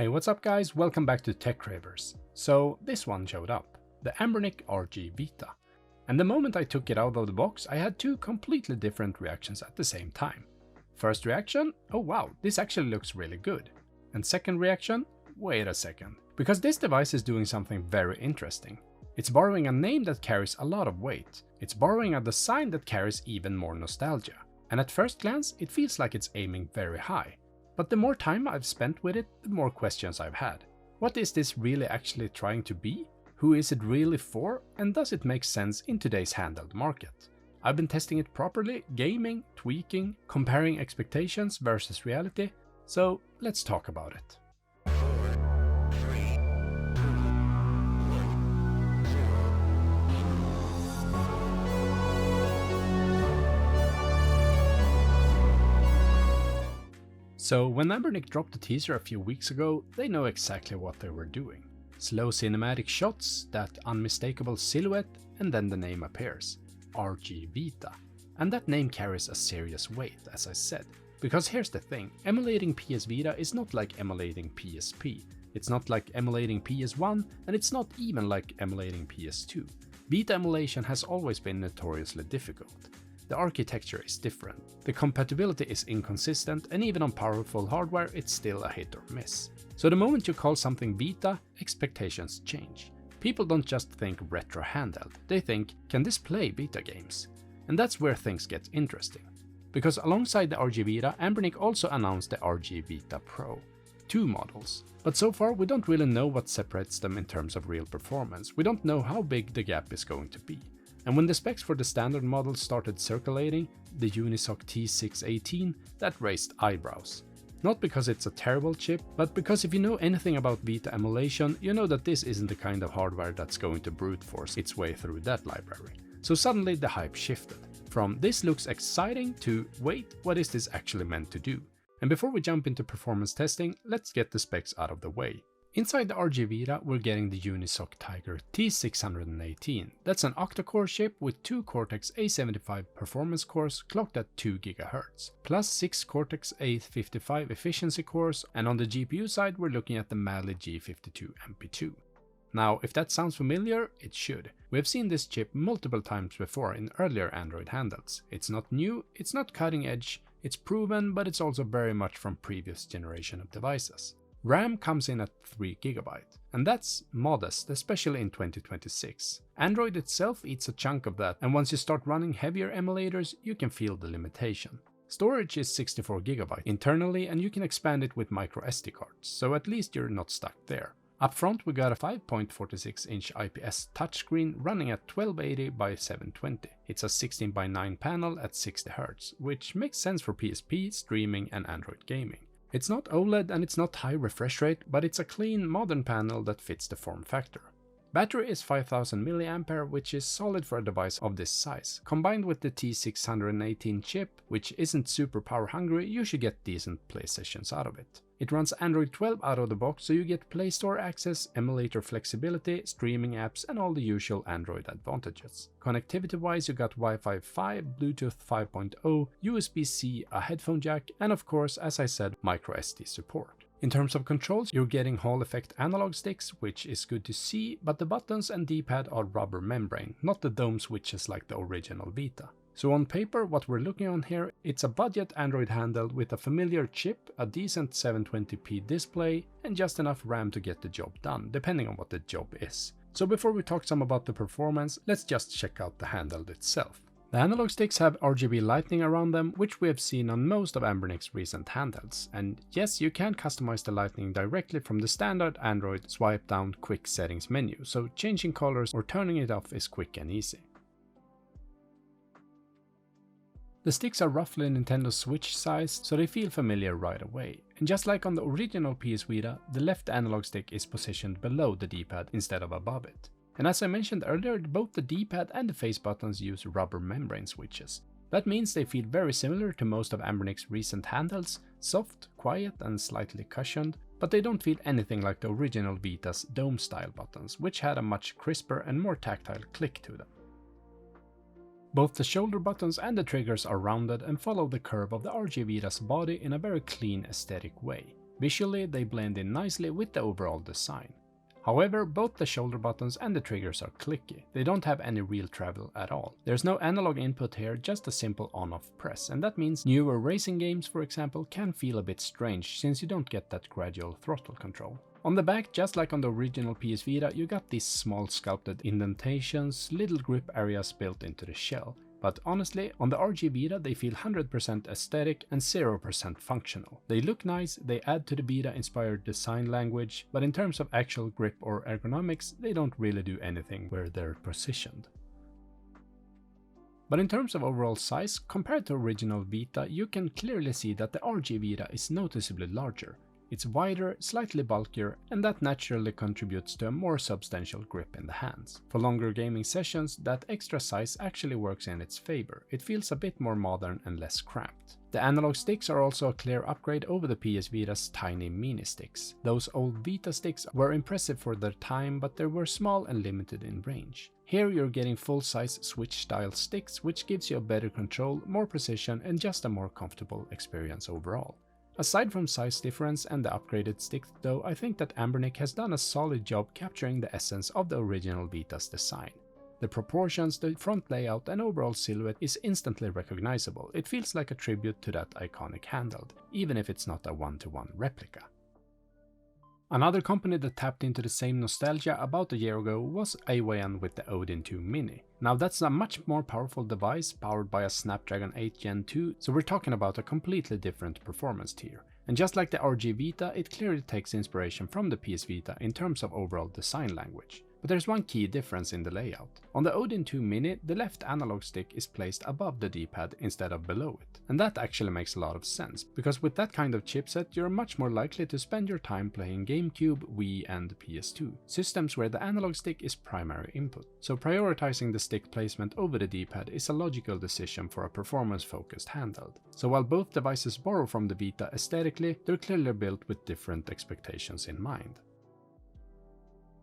Hey, what's up guys? Welcome back to TechCravers. So this one showed up, the Anbernic RG Vita. And the moment I took it out of the box, I had two completely different reactions at the same time. First reaction, oh wow, this actually looks really good. And second reaction, wait a second, because this device is doing something very interesting. It's borrowing a name that carries a lot of weight. It's borrowing a design that carries even more nostalgia. And at first glance, it feels like it's aiming very high. But the more time I've spent with it, the more questions I've had. What is this really actually trying to be? Who is it really for? And does it make sense in today's handheld market? I've been testing it properly, gaming, tweaking, comparing expectations versus reality, so let's talk about it. So when Anbernic dropped the teaser a few weeks ago, they know exactly what they were doing. Slow cinematic shots, that unmistakable silhouette, and then the name appears, RG Vita. And that name carries a serious weight, as I said. Because here's the thing, emulating PS Vita is not like emulating PSP. It's not like emulating PS1, and it's not even like emulating PS2. Vita emulation has always been notoriously difficult. The architecture is different, the compatibility is inconsistent, and even on powerful hardware it's still a hit or miss. So the moment you call something Vita, expectations change. People don't just think retro handheld, they think, can this play Vita games? And that's where things get interesting. Because alongside the RG Vita, Anbernic also announced the RG Vita Pro. Two models. But so far we don't really know what separates them in terms of real performance, we don't know how big the gap is going to be. And when the specs for the standard model started circulating, the Unisoc T618, that raised eyebrows. Not because it's a terrible chip, but because if you know anything about Vita emulation, you know that this isn't the kind of hardware that's going to brute force its way through that library. So suddenly the hype shifted. From this looks exciting to wait, what is this actually meant to do? And before we jump into performance testing, let's get the specs out of the way. Inside the RG Vita, we're getting the Unisoc Tiger T618. That's an octa-core chip with 2 Cortex A75 performance cores clocked at 2 GHz, plus 6 Cortex A55 efficiency cores, and on the GPU side we're looking at the Mali G52 MP2. Now, if that sounds familiar, it should. We've seen this chip multiple times before in earlier Android handhelds. It's not new, it's not cutting edge, it's proven, but it's also very much from previous generation of devices. RAM comes in at 3 GB, and that's modest, especially in 2026. Android itself eats a chunk of that, and once you start running heavier emulators, you can feel the limitation. Storage is 64 GB internally, and you can expand it with micro SD cards, so at least you're not stuck there. Up front we got a 5.46-inch IPS touchscreen running at 1280 by 720. It's a 16:9 panel at 60 Hz, which makes sense for PSP, streaming and Android gaming. It's not OLED and it's not high refresh rate, but it's a clean, modern panel that fits the form factor. Battery is 5000 mAh, which is solid for a device of this size. Combined with the T618 chip, which isn't super power hungry, you should get decent play sessions out of it. It runs Android 12 out of the box, so you get Play Store access, emulator flexibility, streaming apps and all the usual Android advantages. Connectivity wise you got Wi-Fi 5, Bluetooth 5.0, USB-C, a headphone jack and of course, as I said, microSD support. In terms of controls, you're getting Hall effect analog sticks, which is good to see, but the buttons and D-pad are rubber membrane, not the dome switches like the original Vita. So on paper, what we're looking on here, it's a budget Android handheld with a familiar chip, a decent 720p display, and just enough RAM to get the job done, depending on what the job is. So before we talk some about the performance, let's just check out the handheld itself. The analog sticks have RGB lighting around them, which we have seen on most of Anbernic's recent handhelds. And yes, you can customize the lighting directly from the standard Android swipe down quick settings menu, so changing colors or turning it off is quick and easy. The sticks are roughly Nintendo Switch size, so they feel familiar right away. And just like on the original PS Vita, the left analog stick is positioned below the D-pad instead of above it. And as I mentioned earlier, both the D-pad and the face buttons use rubber membrane switches. That means they feel very similar to most of Anbernic's recent handhelds, soft, quiet and slightly cushioned, but they don't feel anything like the original Vita's dome-style buttons, which had a much crisper and more tactile click to them. Both the shoulder buttons and the triggers are rounded and follow the curve of the RG Vita's body in a very clean aesthetic way. Visually, they blend in nicely with the overall design. However, both the shoulder buttons and the triggers are clicky. They don't have any real travel at all. There's no analog input here, just a simple on-off press, and that means newer racing games, for example, can feel a bit strange since you don't get that gradual throttle control. On the back, just like on the original PS Vita, you got these small sculpted indentations, little grip areas built into the shell. But honestly, on the RG Vita they feel 100% aesthetic and 0% functional. They look nice, they add to the Vita inspired design language, but in terms of actual grip or ergonomics, they don't really do anything where they're positioned. But in terms of overall size, compared to original Vita, you can clearly see that the RG Vita is noticeably larger. It's wider, slightly bulkier, and that naturally contributes to a more substantial grip in the hands. For longer gaming sessions, that extra size actually works in its favor. It feels a bit more modern and less cramped. The analog sticks are also a clear upgrade over the PS Vita's tiny mini sticks. Those old Vita sticks were impressive for their time, but they were small and limited in range. Here you're getting full-size Switch-style sticks, which gives you a better control, more precision, and just a more comfortable experience overall. Aside from size difference and the upgraded sticks though, I think that Anbernic has done a solid job capturing the essence of the original Vita's design. The proportions, the front layout and overall silhouette is instantly recognizable. It feels like a tribute to that iconic handheld, even if it's not a one-to-one replica. Another company that tapped into the same nostalgia about a year ago was AWN with the Odin 2 Mini. Now that's a much more powerful device powered by a Snapdragon 8 Gen 2, so we're talking about a completely different performance tier. And just like the RG Vita, it clearly takes inspiration from the PS Vita in terms of overall design language. But there's one key difference in the layout. On the Odin 2 Mini, the left analog stick is placed above the D-pad instead of below it. And that actually makes a lot of sense, because with that kind of chipset you're much more likely to spend your time playing GameCube, Wii and PS2, systems where the analog stick is primary input. So prioritizing the stick placement over the D-pad is a logical decision for a performance-focused handheld. So while both devices borrow from the Vita aesthetically, they're clearly built with different expectations in mind.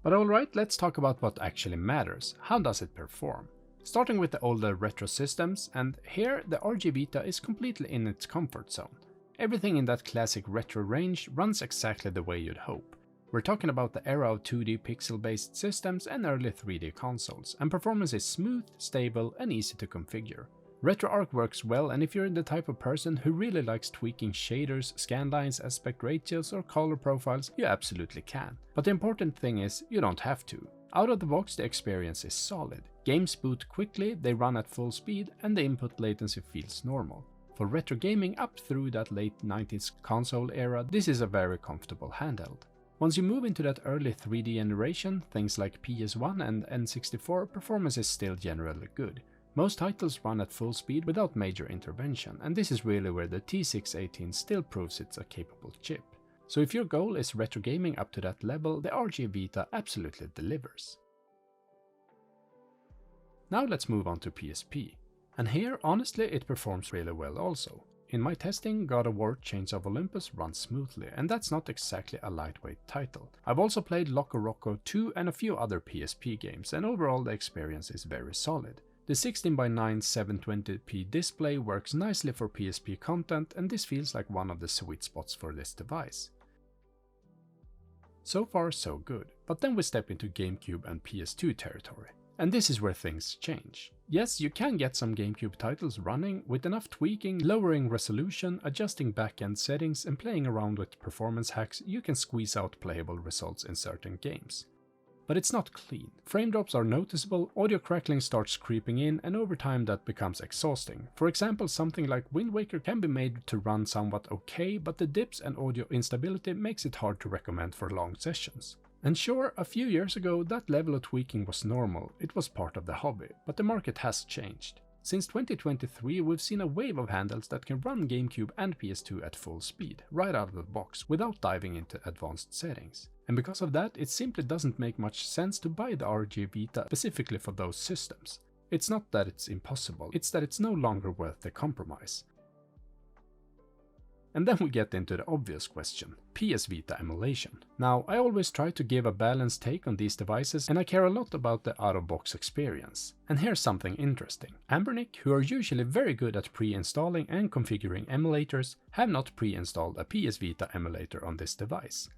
But alright, let's talk about what actually matters. How does it perform? Starting with the older retro systems, and here the RG Vita is completely in its comfort zone. Everything in that classic retro range runs exactly the way you'd hope. We're talking about the era of 2D pixel-based systems and early 3D consoles, and performance is smooth, stable and easy to configure. RetroArch works well, and if you're the type of person who really likes tweaking shaders, scanlines, aspect ratios or color profiles, you absolutely can. But the important thing is, you don't have to. Out of the box the experience is solid. Games boot quickly, they run at full speed and the input latency feels normal. For retro gaming up through that late 90s console era, this is a very comfortable handheld. Once you move into that early 3D generation, things like PS1 and N64, performance is still generally good. Most titles run at full speed without major intervention, and this is really where the T618 still proves it's a capable chip. So if your goal is retro gaming up to that level, the RG Vita absolutely delivers. Now let's move on to PSP. And here, honestly, it performs really well also. In my testing, God of War Chains of Olympus runs smoothly, and that's not exactly a lightweight title. I've also played Loco Roco 2 and a few other PSP games, and overall the experience is very solid. The 16:9 720p display works nicely for PSP content, and this feels like one of the sweet spots for this device. So far so good, but then we step into GameCube and PS2 territory. And this is where things change. Yes, you can get some GameCube titles running. With enough tweaking, lowering resolution, adjusting back-end settings and playing around with performance hacks, you can squeeze out playable results in certain games. But it's not clean. Frame drops are noticeable, audio crackling starts creeping in, and over time that becomes exhausting. For example, something like Wind Waker can be made to run somewhat okay, but the dips and audio instability makes it hard to recommend for long sessions. And sure, a few years ago that level of tweaking was normal, it was part of the hobby, but the market has changed. Since 2023 we've seen a wave of handhelds that can run GameCube and PS2 at full speed, right out of the box, without diving into advanced settings. And because of that, it simply doesn't make much sense to buy the RG Vita specifically for those systems. It's not that it's impossible, it's that it's no longer worth the compromise. And then we get into the obvious question, PS Vita emulation. Now, I always try to give a balanced take on these devices and I care a lot about the out-of-box experience. And here's something interesting. Anbernic, who are usually very good at pre-installing and configuring emulators, have not pre-installed a PS Vita emulator on this device.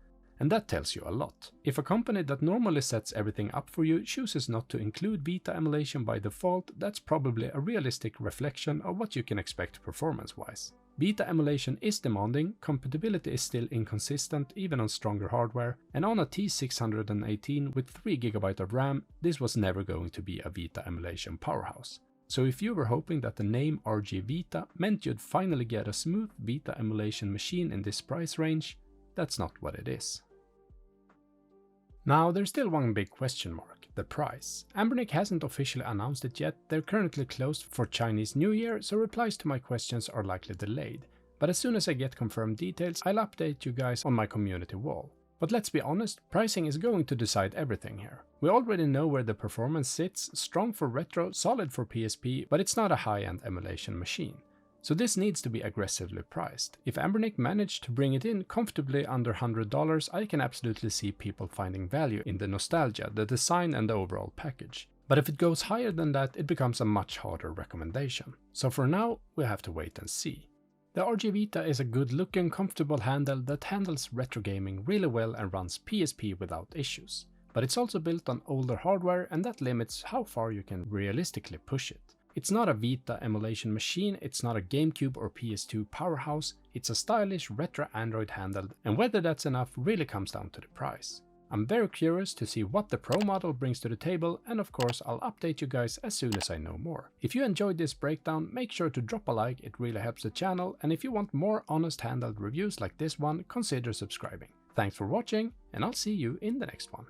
And that tells you a lot. If a company that normally sets everything up for you chooses not to include Vita emulation by default, that's probably a realistic reflection of what you can expect performance-wise. Vita emulation is demanding, compatibility is still inconsistent even on stronger hardware, and on a T618 with 3GB of RAM, this was never going to be a Vita emulation powerhouse. So if you were hoping that the name RG Vita meant you'd finally get a smooth Vita emulation machine in this price range, that's not what it is. Now there's still one big question mark, the price. Anbernic hasn't officially announced it yet, they're currently closed for Chinese New Year, so replies to my questions are likely delayed. But as soon as I get confirmed details, I'll update you guys on my community wall. But let's be honest, pricing is going to decide everything here. We already know where the performance sits, strong for retro, solid for PSP, but it's not a high-end emulation machine. So this needs to be aggressively priced. If Anbernic managed to bring it in comfortably under $100, I can absolutely see people finding value in the nostalgia, the design and the overall package. But if it goes higher than that, it becomes a much harder recommendation. So for now, we have to wait and see. The RG Vita is a good looking, comfortable handle that handles retro gaming really well and runs PSP without issues. But it's also built on older hardware and that limits how far you can realistically push it. It's not a Vita emulation machine, it's not a GameCube or PS2 powerhouse, it's a stylish retro Android handheld, and whether that's enough really comes down to the price. I'm very curious to see what the Pro model brings to the table, and of course I'll update you guys as soon as I know more. If you enjoyed this breakdown, make sure to drop a like, it really helps the channel, and if you want more honest handheld reviews like this one, consider subscribing. Thanks for watching, and I'll see you in the next one.